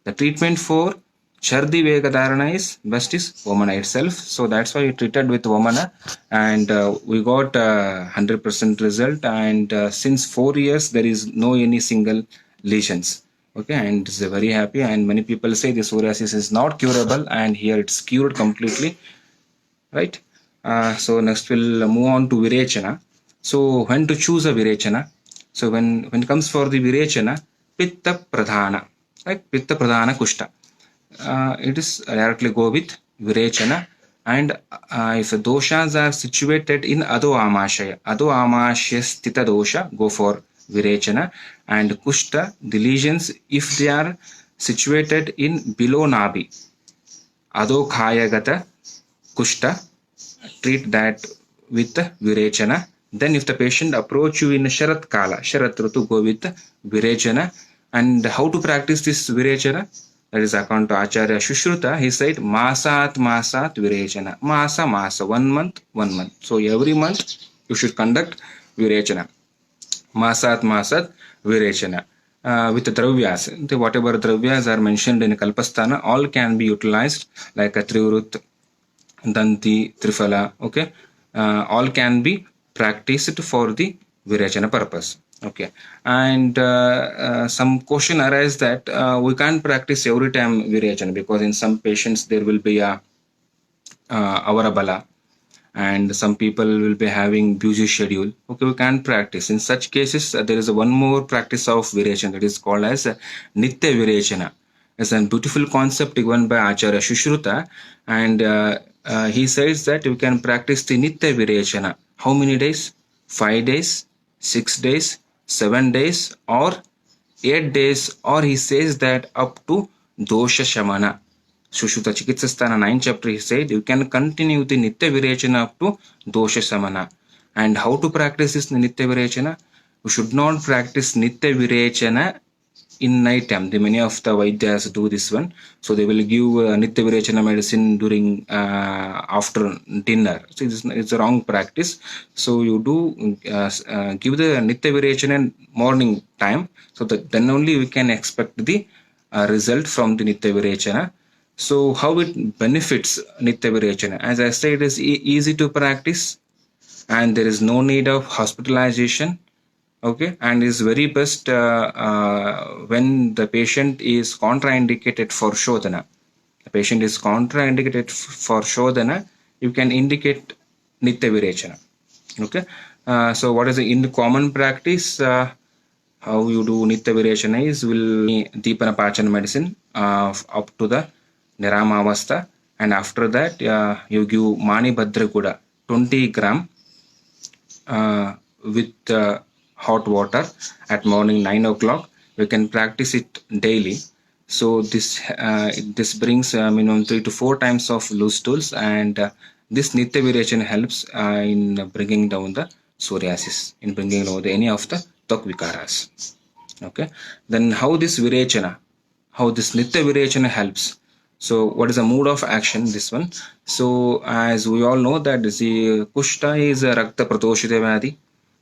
The treatment for Chardi Vegadharana is best is Vamana itself. So that's why we treated with Vamana, and we got 100% result. And since 4 years, there is no any single lesions. Okay, and it's very happy. And many people say the psoriasis is not curable, and here it's cured completely. Right. So next we'll move on to Virechana. So when to choose a Virechana? So when it comes for the Virechana, Pitta Pradhana, right? Pitta Pradhana Kushta. It is directly go with Virechana, and if doshas are situated in Ado Amashaya Stita dosha, go for Virechana. And Kushta, the lesions, if they are situated in below Nabi, Ado Khayagata Kushta, treat that with Virechana. Then if the patient approach you in Sharat Kala, Sharat Rutu, go with Virechana. And how to practice this Virechana? That is according to Acharya Shushruta. He said, Masat Virechana. Masa, 1 month, 1 month. So every month you should conduct Virechana. Masat Virechana. With the dravyas, whatever dravyas are mentioned in Kalpasthana, all can be utilized, like a Trivrut, Danti, Trifala, okay, all can be practiced for the Virechana purpose. Okay, and some question arises that we can't practice every time Virechana, because in some patients there will be a Avarabala, and some people will be having busy schedule. Okay, we can't practice. In such cases, there is one more practice of virechana that is called as Nitya Virechana. It's a beautiful concept given by Acharya Shushruta, and he says that you can practice the Nitya Virechana. How many days? 5 days, 6 days, 7 days, or 8 days, or he says that up to dosha shamana. Shushruta Chikitsasthana 9th chapter, he said you can continue the Nitya Virechana up to dosha samana. And how to practice this Nitya Virechana? We should not practice Nitya Virechana in night time. The many of the Vaidyas do this one. So they will give Nitya Virechana medicine during after dinner. So it's a wrong practice. So you do give the Nitya Virechana morning time. So that then only we can expect the result from the Nitya Virechana. So how it benefits Nitya Virechana? As I said, it is easy to practice, and there is no need of hospitalization. Okay, and is very best when the patient is contraindicated for Shodhana. The patient is contraindicated for Shodhana, you can indicate Nitya Virechana. Okay, so what is the in common practice? How you do Nitya Virechana is will Deepana Pachana medicine up to the Nirama Avastha, and after that you give Mani Bhadrakuda 20 gram with hot water at morning 9 o'clock. We can practice it daily. So this brings minimum 3 to 4 times of loose stools, and this Nitya Virechana helps in bringing down the psoriasis, in bringing down any of the Tok Vikaras. Okay, then how this Nitya Virechana helps. So what is the mode of action? This one. So as we all know that the Kushta is a Rakta Pradoshita Vyadhi,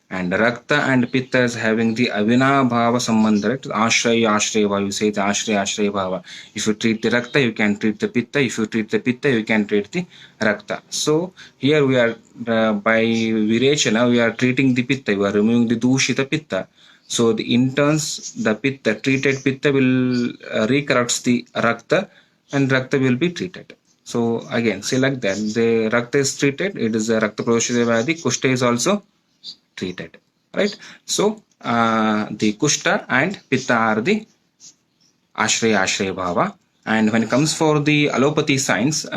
and Rakta and Pitta is having the Avina Bhava Sambandha, right? Ashraya Bhava, you say the Ashraya Bhava. If you treat the Rakta, you can treat the Pitta. If you treat the Pitta, you can treat the Rakta. So here we are by Virechana, we are treating the Pitta, we are removing the Dushita Pitta. So in turns, the Pitta, treated Pitta will recorrects the Rakta, and Rakta will be treated. So again, say like that, the Rakta is treated, it is a Rakta Pradoshita Vyadhi, Kushta is also treated, right? So the Kushta and Pitta are the Ashraya Bhava. And when it comes for the allopathy signs,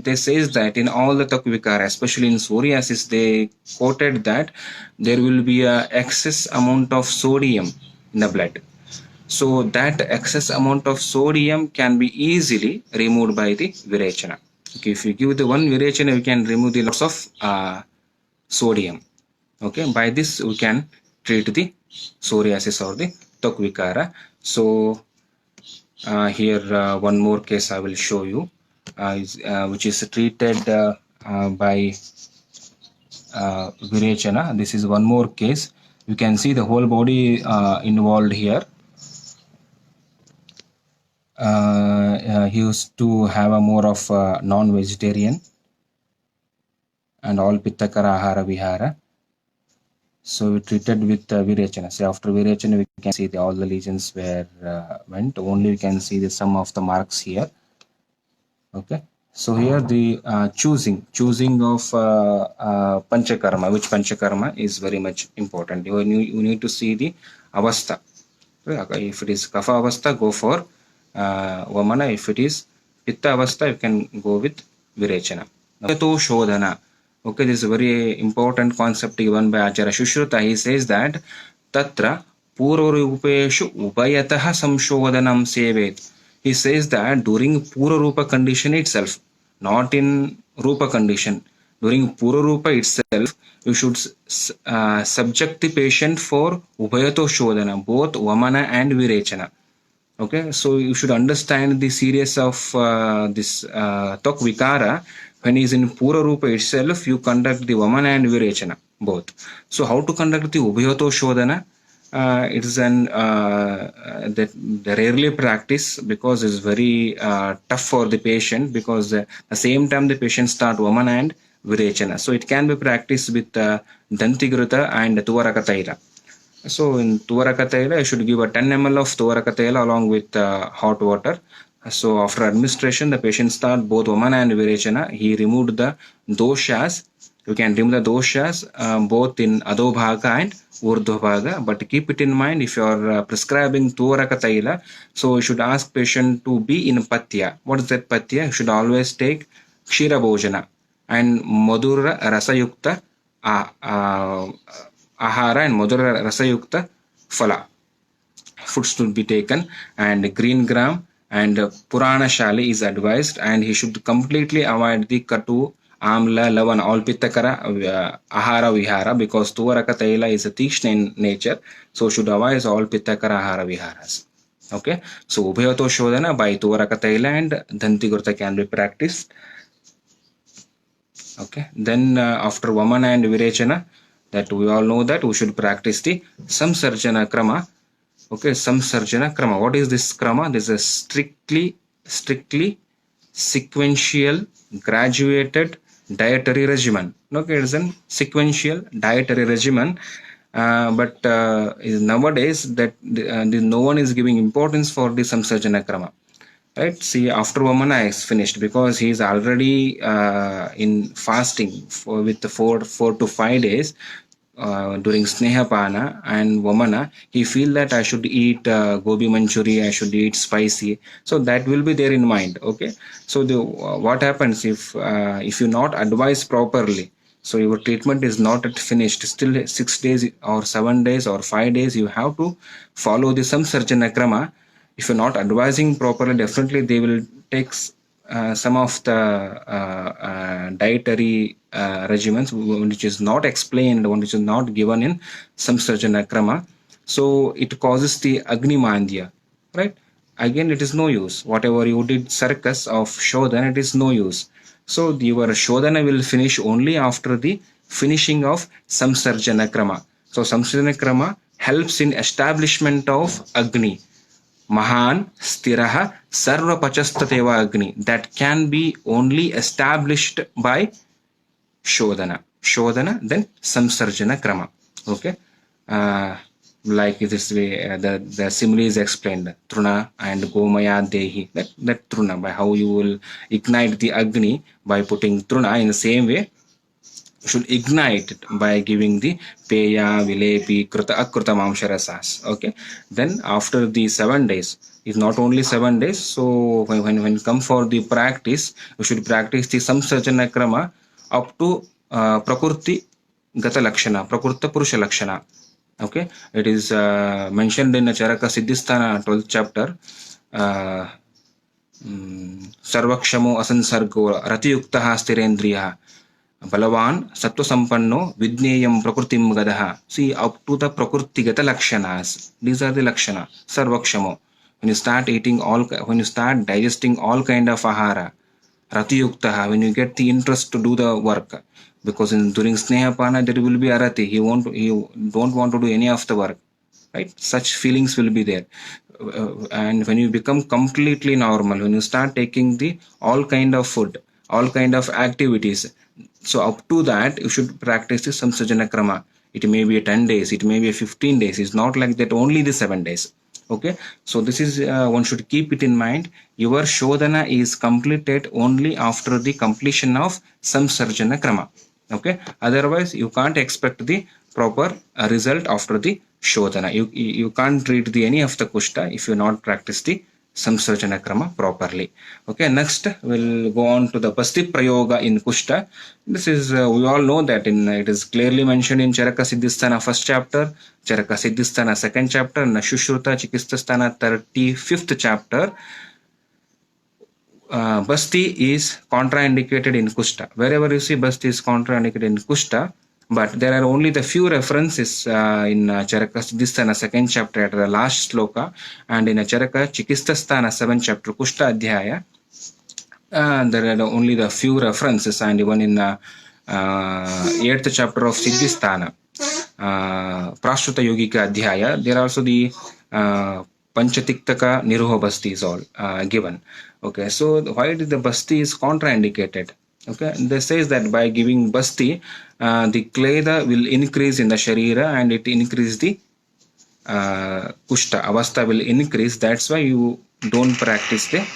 they says that in all the Tok Vikara, especially in psoriasis, they quoted that there will be a excess amount of sodium in the blood. So that excess amount of sodium can be easily removed by the Virechana. Okay, if you give the one Virechana, we can remove the lots of sodium. Okay, by this we can treat the psoriasis or the Tok Vikara. So here one more case I will show you, which is treated by Virechana. This is one more case. You can see the whole body involved here. He used to have a more of non-vegetarian and all Pittakara Ahara Vihara. So we treated with Virechana. So after Virechana, we can see all the lesions where went. Only we can see some of the marks here. Okay. So here the choosing of Panchakarma, which Panchakarma is very much important. You need to see the Avastha. If it is Kapha Avastha, go for Vamana. If it is Pitta Avastha, you can go with Virechana. Ubhayato Shodhana. Okay, this is a very important concept given by Acharya Shushruta. He says that Tatra Purvarupeshu Ubhayataha Samshodhanam Sevet. He says that during Pura Rupa condition itself, not in Rupa condition, during Pura Rupa itself, you should subject the patient for Ubhayato Shodhana, both Vamana and Virechana. Okay, so you should understand the series of this Tok Vikara. When he is in Pura Rupa itself, you conduct the Vamana and Virechana, both. So how to conduct the Ubhayato Shodhana? It is that they rarely practice because it's very tough for the patient, because at the same time the patient start Vamana and Virechana. So it can be practiced with Dantigruta and Tuvaraka Taila. So in Tuvaraka Taila, you should give a 10 ml of Tuvaraka Taila along with hot water. So after administration, the patient start both Vamana and Virechana. He removed the doshas You can remove the doshas both in Adobhaga and Urdhvabhaga, but keep it in mind if you are prescribing Tuvaraka Taila, so you should ask patient to be in Patya. What is that Patya? You should always take Kshira Bhojana and Madhura Rasayukta Ahara and Madhura Rasayukta Phala. Foods should be taken, and green gram and Purana Shali is advised, and he should completely avoid the Katu, Amla, Lavan, all Pittakara, Ahara Vihara, because Tuvaraka Taila is a Tishna in nature, so should avoid all Pittakara Ahara Viharas. Okay, so Ubhayato Shodhana by Tuvaraka Taila and Dhantigurta can be practiced. Okay, then after Vamana and Virechana, that we all know that we should practice the Samsarjana Krama. Okay, Samsarjana Krama. What is this Krama? This is a strictly sequential graduated dietary regimen. Okay, it is a sequential dietary regimen, but nowadays that no one is giving importance for the Samsarjana Krama. Right, see, after Vamana is finished, because he is already in fasting with the 4 to 5 days during Snehapana and Vamana, he feel that I should eat gobi manchuri, I should eat spicy, so that will be there in mind. Okay, so the what happens if you not advise properly, so your treatment is not yet finished, still 6 days or 7 days or 5 days you have to follow the Samsarjana Krama. If you're not advising properly, definitely they will take some of the dietary regimens which is not explained, which is not given in Samsarjana Krama. So it causes the Agni Mandya, right? Again, it is no use. Whatever you did circus of Shodhana, it is no use. So your Shodhana will finish only after the finishing of Samsarjana Krama. So Samsarjana Krama helps in establishment of Agni. Mahan Stiraha Sarva Pachastateva Agni, that can be only established by Shodhana. Shodhana, then Samsarjana Krama. Okay. Like this way, the simile is explained. Truna and Gomaya Dehi. That Truna, by how you will ignite the Agni by putting Truna, in the same way should ignite it by giving the Peya, Vilepi, Kruta, Akruta Mamsharasas. Okay. Then after the 7 days, it's not only 7 days. So when come for the practice, you should practice the Samsarjana Krama up to Prakurti Gata Lakshana, Prakurta Purusha Lakshana. Okay. It is mentioned in Charaka Siddhisthana 12th chapter. Sarvakshamo Asansargo Ratiyuktaha Stirendriya Balavan Sattva Sampanno Vidneyam Prakrutim Gadaha. See, up to the Prakurtigata Lakshanas. These are the Lakshana. Sarvakshamo. When you start eating when you start digesting all kind of ahara, Ratiyuktaha, when you get the interest to do the work. Because during Snehapana there will be arati. He don't want to do any of the work. Right? Such feelings will be there. And when you become completely normal, when you start taking the all kind of food, all kind of activities, so up to that you should practice the Samsarjana Krama. It may be 10 days, it may be 15 days. It's not like that only the 7 days. Okay, so this is one should keep it in mind. Your Shodhana is completed only after the completion of Samsarjana Krama. Okay, otherwise you can't expect the proper result after the Shodhana. You can't treat any of the Kushta if you not practice the Samsarjana Krama properly. Okay, next we'll go on to the Basti Prayoga in Kushta. This is, we all know that it is clearly mentioned in Charaka Siddhisthana 1st chapter, Charaka Siddhisthana 2nd chapter, and Shushruta Chikisthasthana 35th chapter. Basti is contraindicated in Kushta. Wherever you see Basti is contraindicated in Kushta, but there are only the few references in Charaka Siddhisthana 2nd chapter at the last sloka, and in Charaka Chikisthasthana 7th chapter Kushta Adhyaya, there are only the few references, and even in 8th chapter of Siddhisthana, Prashruta Yogika Adhyaya, there are also the Panchatiktaka Niruha Basti is all given. Okay, so why did the Basti is contraindicated? Okay, they says that by giving Basti, the kleda will increase in the Sharira and it increase the Kushta, Avastha will increase. That's why you don't practice the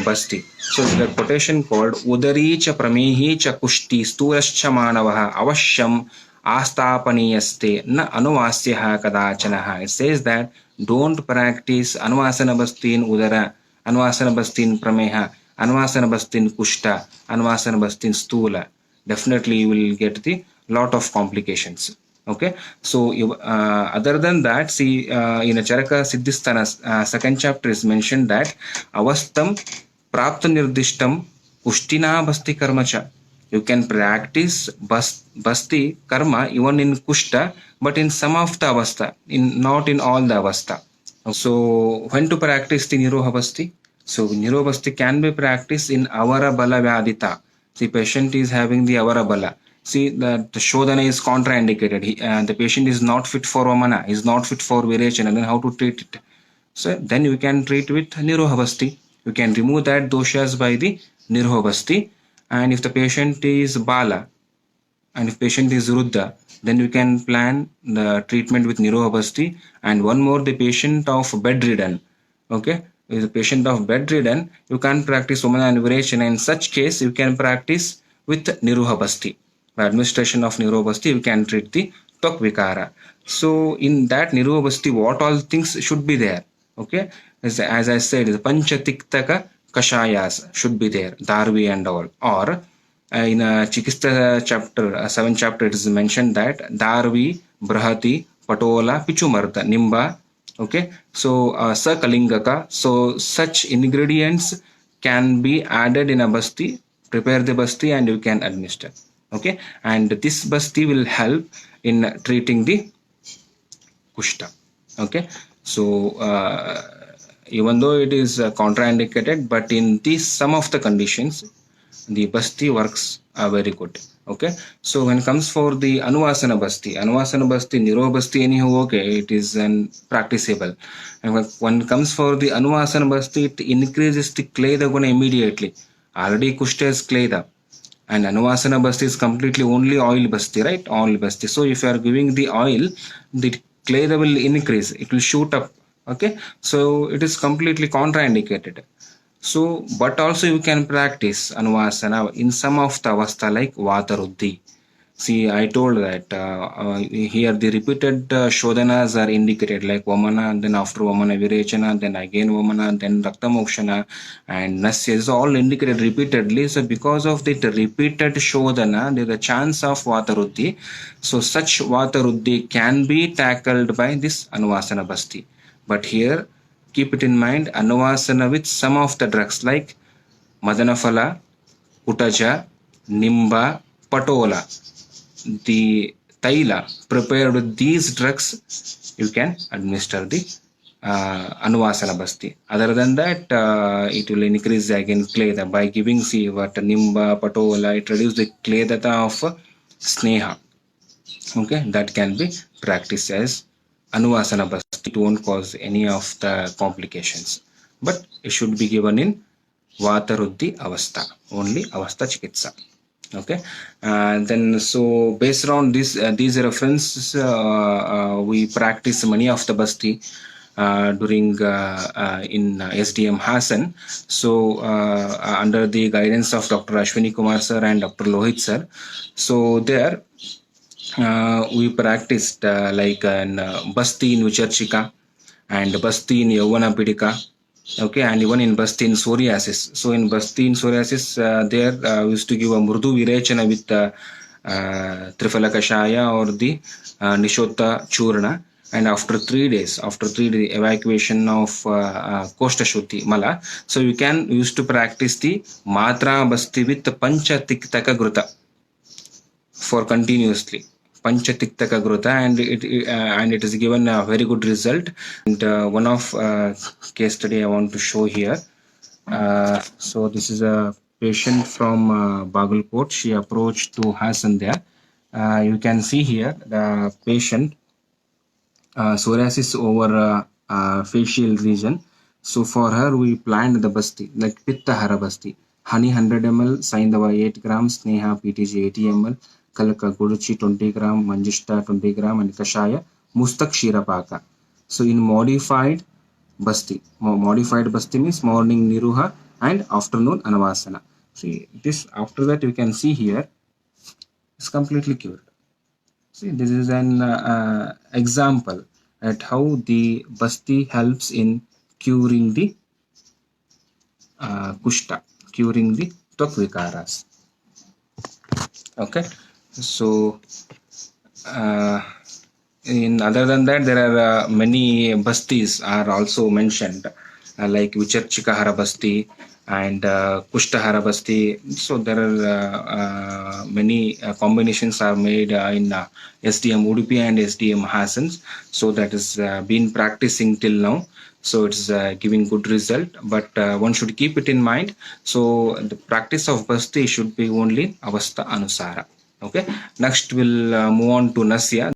basti. So the quotation called udari cha pramehi cha kushti stulashcha manavah avashyam astapaniyaste na anuvasyah kadachanaha. It says that don't practice anuvasana basti in udara, anuvasana basti in prameha, anuvasana basti in kushta, anuvasana basti in stula. Definitely you will get the lot of complications. Okay, so other than that, see, in a Charaka Siddhisthana, second chapter is mentioned that avastam prapta nirdishtam kushtina basti karmacha. You can practice basti karma even in kushta, but in some of the avastha, in not in all the avastha. So when to practice the niroha basti? So niroha basti can be practiced in avara bala vyadita. The patient is having the avara bala. See that the shodhana is contraindicated. The patient is not fit for vamana, is not fit for virechana. Then how to treat it? So then you can treat with niroha basti. You can remove that doshas by the niroha basti. And if the patient is bala, and if patient is Ruddha, then you can plan the treatment with Nirohabasti. And one more, the patient of bedridden. Okay, if the patient of bedridden, you can practice Vamana and Virechana. In such case, you can practice with Nirohabasti. By administration of Nirohabasti, you can treat the Tok Vikara. So in that Nirohabasti, what all things should be there? Okay, as I said, the Panchatiktaka Kashayas should be there, Darvi and all. Or in Chikitsa chapter, 7th chapter, it is mentioned that Darvi, Brahati, Patola, Pichumarta, Nimba. Okay, so Sakalingaka. So such ingredients can be added in a basti, prepare the basti, and you can administer. Okay, and this basti will help in treating the kushta. Okay, so even though it is contraindicated, but in these some of the conditions, the basti works are very good. Okay, so when it comes for the anuvasana basti niro basti anyhow, okay, it is practicable. And when it comes for the anuvasana basti, it increases the kleda guna immediately. Already kushta is kleda, and anuvasana basti is completely only oil basti, right? Oil basti. So if you are giving the oil, the kleda will increase, it will shoot up. Okay, so it is completely contraindicated. So, but also you can practice anuvasana in some of the avastha like vataruddhi. See, I told that here the repeated shodhanas are indicated like vamana, then after vamana virechana, then again vamana, then raktamokshana, and nasya is all indicated repeatedly. So, because of the repeated shodhana, there is a chance of vataruddhi. So, such vataruddhi can be tackled by this anuvasana basti. But here, keep it in mind, anuvasana with some of the drugs like madanaphala, utaja, nimba, patola, the taila prepared with these drugs, you can administer the anuvasana basti. Other than that, it will increase again kleda by giving, see what nimba, patola, it reduces the kledata of sneha. Okay, that can be practiced as anuvasana basti. It won't cause any of the complications, but it should be given in vataruddhi avastha, only avastha chikitsa. Okay, then so based on this these references, we practice many of the basti during in SDM Hassan. So under the guidance of Dr. Ashwini Kumar sir and Dr. Lohit sir, so there we practiced like an basti in Vicharchika and basti in Yavana Pidika. Okay, and even in basti in psoriasis. So in basti in psoriasis, there we used to give a murdu virechana with triphala kashaya or the nishota churna. And after 3 days, evacuation of kosta shuddhi mala. So you can use to practice the matra basti with the pancha tiktaka gruta for continuously. Panchatiktaka Gruta, and it is given a very good result. And one of case study I want to show here. So this is a patient from Bagalkot. She approached to Hassan there. You can see here the patient psoriasis over facial region. So for her we planned the basti like Pitta Hara basti. Honey 100 ml, Saindava 8 grams, Sneha PTG 80 ml, Kalaka Guduchi 20 gram, Manjishta 20 gram, and Kashaya Mustak Shirapaka. So in modified basti means morning Niruha and afternoon Anavasana. See this, after that you can see here, it's completely cured. See, this is an example at how the Basti helps in curing the Kushta, curing the Twak Vikaras. Okay, so in other than that, there are many bastis are also mentioned, like Vicharchikahara basti and Kushtahara basti. So there are many combinations are made in SDM Udupi and SDM Hasans. So that is been practicing till now. So it's giving good result, but one should keep it in mind. So the practice of basti should be only avastha anusara. Okay, next we'll move on to Nasya.